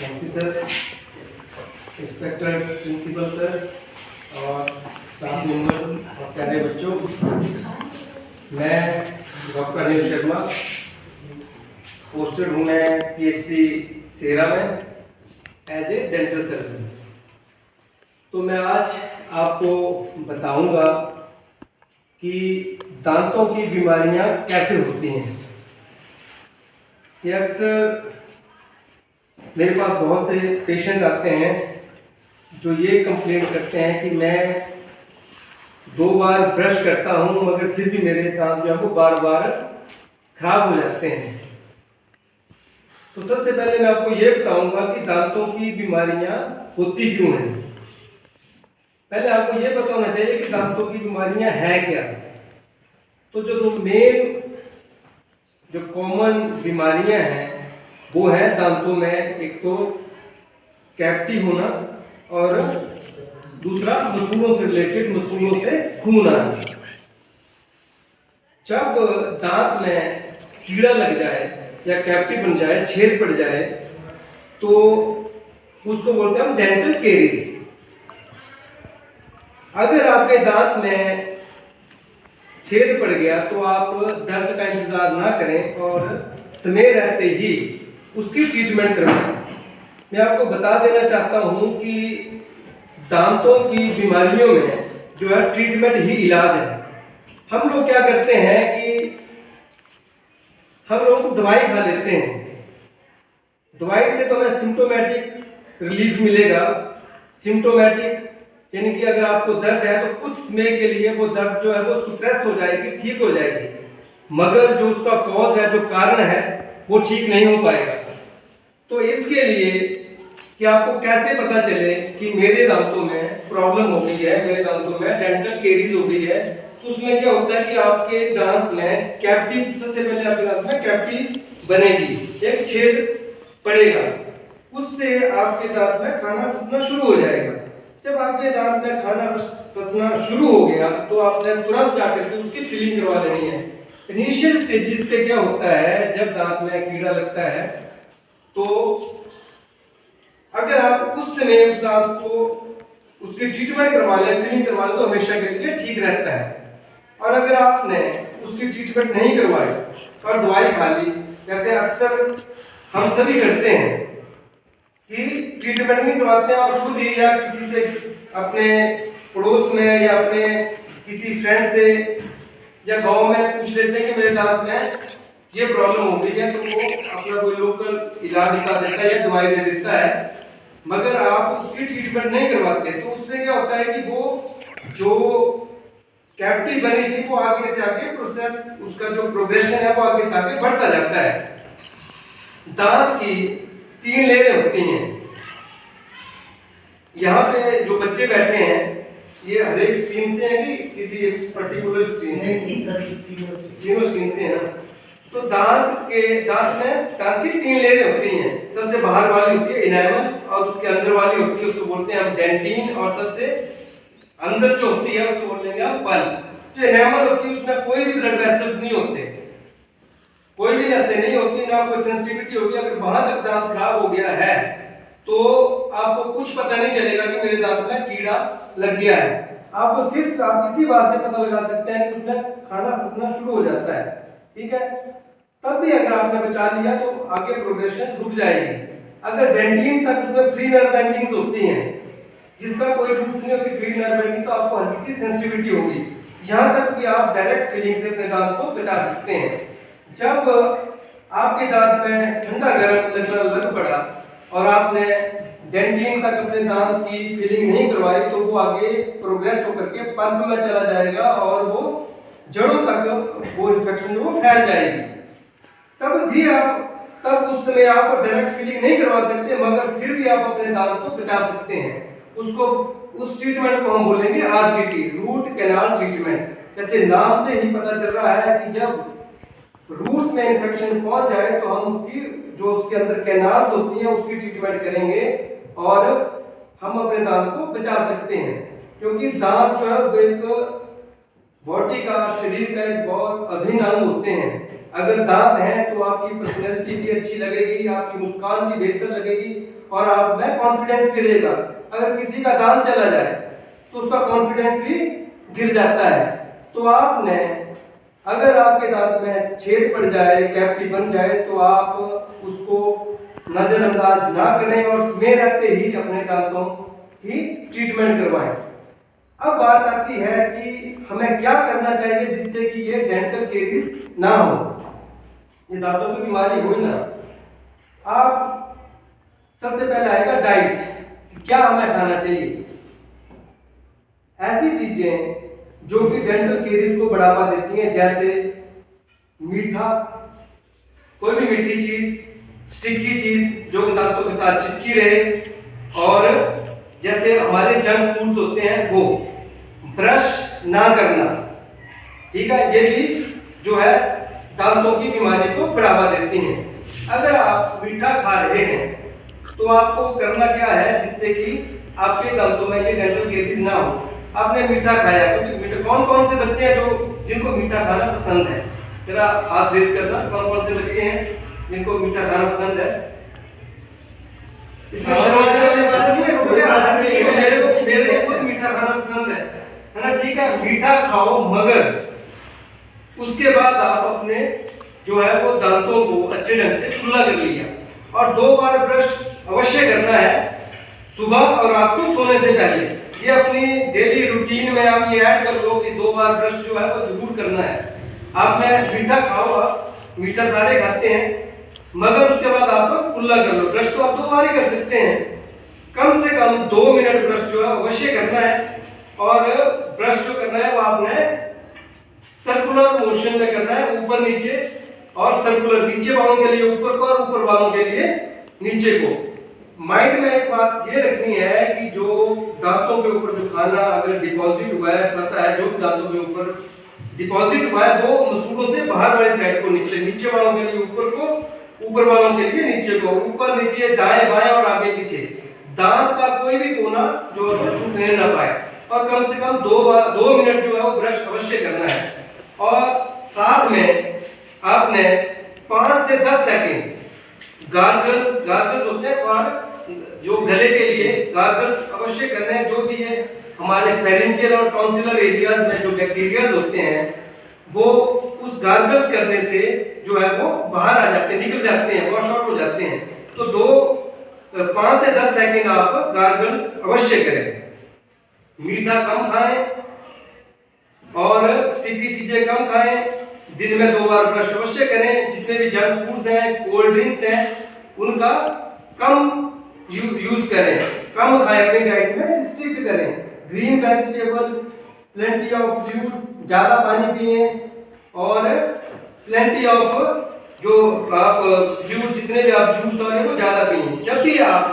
Thank you sir, respected principal sir और staff members और प्यारे बच्चों। मैं डॉक्टर अनिल शर्मा, पोस्टेड हूँ मैं PSC सेरा में एज ए डेंटल सर्जन। तो मैं आज आपको बताऊंगा कि दांतों की बीमारियां कैसे होती हैं। ये अक्सर मेरे पास बहुत से पेशेंट आते हैं जो ये कंप्लेन करते हैं कि मैं 2 बार ब्रश करता हूँ मगर फिर भी मेरे दांत जो है वो बार बार खराब हो जाते हैं। तो सबसे पहले मैं आपको ये बताऊंगा कि दांतों की बीमारियां होती क्यों हैं। पहले आपको ये पता होना चाहिए कि दांतों की बीमारियां हैं क्या। तो जो मेन जो कॉमन बीमारियां हैं वो है दांतों में एक तो कैविटी होना और दूसरा मसूड़ों से रिलेटेड, मसूड़ों से खून आना। जब दांत में कीड़ा लग जाए या कैविटी बन जाए, छेद पड़ जाए, तो उसको बोलते हैं हम डेंटल केरीज। अगर आपके दांत में छेद पड़ गया तो आप दर्द का इंतजार ना करें और समय रहते ही उसकी ट्रीटमेंट करवाएं। मैं आपको बता देना चाहता हूं कि दांतों की बीमारियों में जो है ट्रीटमेंट ही इलाज है। हम लोग क्या करते हैं कि हम लोग दवाई खा लेते हैं। दवाई से तो हमें सिम्टोमेटिक रिलीफ मिलेगा। सिम्टोमेटिक यानी कि अगर आपको दर्द है तो कुछ समय के लिए वो दर्द जो है वो सुप्रेस हो जाएगी, ठीक हो जाएगी, मगर जो उसका कॉज है, जो कारण है, वो ठीक नहीं हो पाएगा। तो इसके लिए कि आपको कैसे पता चले कि मेरे दांतों में प्रॉब्लम हो गई है, मेरे दांतों में डेंटल केरीज हो गई है, तो उसमें क्या होता है कि आपके दांत में कैविटी, सबसे पहले आपके दांत में कैविटी बनेगी, एक छेद पड़ेगा, उससे आपके दांत में खाना फंसना शुरू हो जाएगा। जब आपके दांत में खाना फंसना शुरू हो गया तो आपने तुरंत जाकर के उसकी फिलिंग करवा लेनी है। इनिशियल स्टेजेस पे क्या होता है, जब दांत में कीड़ा लगता है तो अगर आप उस समय उस दांत को उसकी ट्रीटमेंट करवा लें, फिलिंग करवा लें, तो हमेशा के लिए ठीक रहता है। और अगर आपने उसकी ट्रीटमेंट नहीं करवाई और दवाई खा ली, जैसे अक्सर हम सभी करते हैं कि ट्रीटमेंट नहीं करवाते हैं और खुद ही या किसी से अपने पड़ोस में या अपने किसी फ्रेंड से या गांव में पूछ लेते हैं कि मेरे दांत में ये प्रॉब्लम हो गई है, तो वो अपना कोई लोकल इलाज बता देता है या दवाई दे देता है, मगर आप उसकी ट्रीटमेंट नहीं करवाते। तो उससे क्या होता है कि वो जो कैविटी बनी थी वो आगे से आगे प्रोसेस, उसका जो प्रोग्रेशन है वो आगे से आगे बढ़ता जाता है। दांत की 3 लेयरें होती हैं। यहाँ पे जो बच्चे बैठे हैं ये हर एक स्ट्रीम से हैं कि किसी पर्टिकुलर स्ट्रीम से? तीनों स्ट्रीम से हैं। तो दांत में दांत की 3 लेयरें होती हैं। सबसे बाहर वाली होती है इनेमल और उसके अंदर वाली होती है, उसको बोलते हैं हम डेंटिन, और सबसे अंदर जो होती है उसको बोलेंगे हम पल्प। जो इनेमल होती है उसमें कोई भी ब्लड वेसल्स नहीं होते, कोई भी नसें नहीं होती, ना कोई सेंसिटिविटी होगी। अगर वहां तक दांत खराब हो गया है तो आपको कुछ पता नहीं चलेगा कि मेरे दांत में कीड़ा लग गया है। आपको सिर्फ आप इसी बात से पता लगा सकते हैं कि उसमें खाना फंसना शुरू हो जाता है, ठीक है। तब भी अगर आपने बचा लिया तो आगे प्रोग्रेशन रुक जाएगी। अगर डेंटिन तक उसमें फ्री नर्व एंडिंग्स होती हैं जिसका कोई रूट्स नहीं होती, फ्री नर्व एंडिंग, तो आपको हल्की सी सेंसिटिविटी होगी। यहां तक कि आप डायरेक्ट फीलिंग से अपने दांत को बचा सकते हैं। जब आपके दांत में ठंडा गर्म लगना लग पड़ा और आपने डेंटिन तक अपने दांत की फिलिंग नहीं करवाई तो वो आगे प्रोग्रेस होकर के पल्प में चला जाएगा और वो जड़ों तक वो इन्फेक्शन वो फैल जाएगी। तब उस समय आप डायरेक्ट फिलिंग नहीं करवा सकते, मगर फिर भी आप अपने दांत को बचा सकते हैं। उस ट्रीटमेंट को हम बोलेंगे RCT, रूट कैनाल ट्रीटमेंट। जैसे नाम से ही पता चल रहा है कि जब रूट्स में इंफेक्शन पहुंच जाए तो हम उसकी जो उसके अंदर कैनाल्स होती हैं उसकी ट्रीटमेंट करेंगे और हम अपने दांत को बचा सकते हैं। क्योंकि दांत जो है एक बॉडी का, शरीर का एक बहुत अभिन्न अंग होते हैं। अगर दांत हैं तो आपकी पर्सनैलिटी भी अच्छी लगेगी, आपकी मुस्कान भी बेहतर लगेगी और आप में कॉन्फिडेंस भी रहेगा। अगर किसी का दांत चला जाए तो उसका कॉन्फिडेंस भी गिर जाता है। तो आपने अगर आपके दांत में छेद पड़ जाए, कैविटी बन जाए, तो आप उसको नजरअंदाज ना करें और समय रहते ही अपने दांतों की ट्रीटमेंट करवाएं। अब बात आती है कि हमें क्या करना चाहिए जिससे कि ये डेंटल केरीज ना हो, ये दांतों की बीमारी हो ही ना। आप सबसे पहले आएगा डाइट, क्या हमें खाना चाहिए। ऐसी चीजें जो कि डेंटल केरीज को बढ़ावा देती हैं, जैसे मीठा, कोई भी मीठी चीज, स्टिकी चीज जो दांतों के साथ चिपकी रहे, और जैसे हमारे जंक फूड्स होते हैं वो, ब्रश ना करना, ठीक है, ये भी जो है दांतों की बीमारी को बढ़ावा देती हैं। अगर आप मीठा खा रहे हैं तो आपको करना क्या है जिससे कि आपके दांतों में ये डेंटल केरीज ना हो। आपने मीठा खाया, क्योंकि मीठा, कौन कौन से बच्चे हैं जो जिनको मीठा खाना पसंद है, जरा हाथ रेज करना, कौन कौन से बच्चे हैं जिनको मीठा खाना पसंद है। इसमें शर्माने वाली बात नहीं है, मेरे को खुद मीठा खाना पसंद है ना, ठीक है, मीठा खाओ, मगर उसके बाद आप अपने जो है वो दांतों को अच्छे ढंग से खुला कर लिया, और 2 बार ब्रश अवश्य करना है, सुबह और रात को सोने से पहले। ये अपनी डेली रूटीन में आप ये ऐड कर लो कि 2 बार ब्रश जो है वो जरूर करना है। आपने मीठा खाओ, आप मीठा सारे खाते हैं, मगर उसके बाद आप कुल्ला कर लो। ब्रश तो आप 2 बार ही कर सकते हैं, कम से कम 2 मिनट ब्रश जो है अवश्य करना है। और ब्रश जो करना है वो आपने सर्कुलर मोशन में करना है, ऊपर नीचे, और सर्कुलर, नीचे बालों के लिए ऊपर को और ऊपर बालों के लिए नीचे को। माइंड में एक बात ये रखनी है कि जो दांतों के ऊपर जो खाना अगर डिपॉजिट हुआ है, फंसा है, जो भी दांतों के ऊपर डिपॉजिट हुआ है, वो मसूड़ों से बाहर वाली साइड को निकले, नीचे वालों के लिए ऊपर को, ऊपर वालों के लिए नीचे को, ऊपर नीचे, दाएं बाएं और आगे पीछे। दांत का कोई भी कोना जो है छूटने ना पाए, और कम से कम 2 मिनट जो है वो ब्रश अवश्य करना है। और साथ में आपने 5 से 10 सेकंड गार्गल्स होते हैं, और जो गले के लिए गार्गल्स अवश्य करने हैं। जो भी है हमारे फेरेंजियल और टॉन्सिलर एरियाज में जो बैक्टीरियाज होते हैं, वो उस गार्गल्स करने से जो है वो बाहर आ जाते हैं, निकल जाते हैं, वॉश आउट हो जाते हैं। तो 5 से 10 सेकंड आप गार्गल्स अवश्य करें। मीठा कम खाएं और स्टिकी चीजें कम खाएं, दिन में 2 बार ब्रश अवश्य करें। जितने भी जंक फूड्स हैं, कोल्ड ड्रिंक्स हैं, उनका कम यूज करें, कम खाएं, अपनी डाइट में रिस्ट्रिक्ट करें। Green vegetables, plenty of fluids, ज्यादा पानी पिए, और प्लेंटी ऑफ जो आप फ्लूइड्स, जितने भी आप जूस और वो ज्यादा पिए। जब भी आप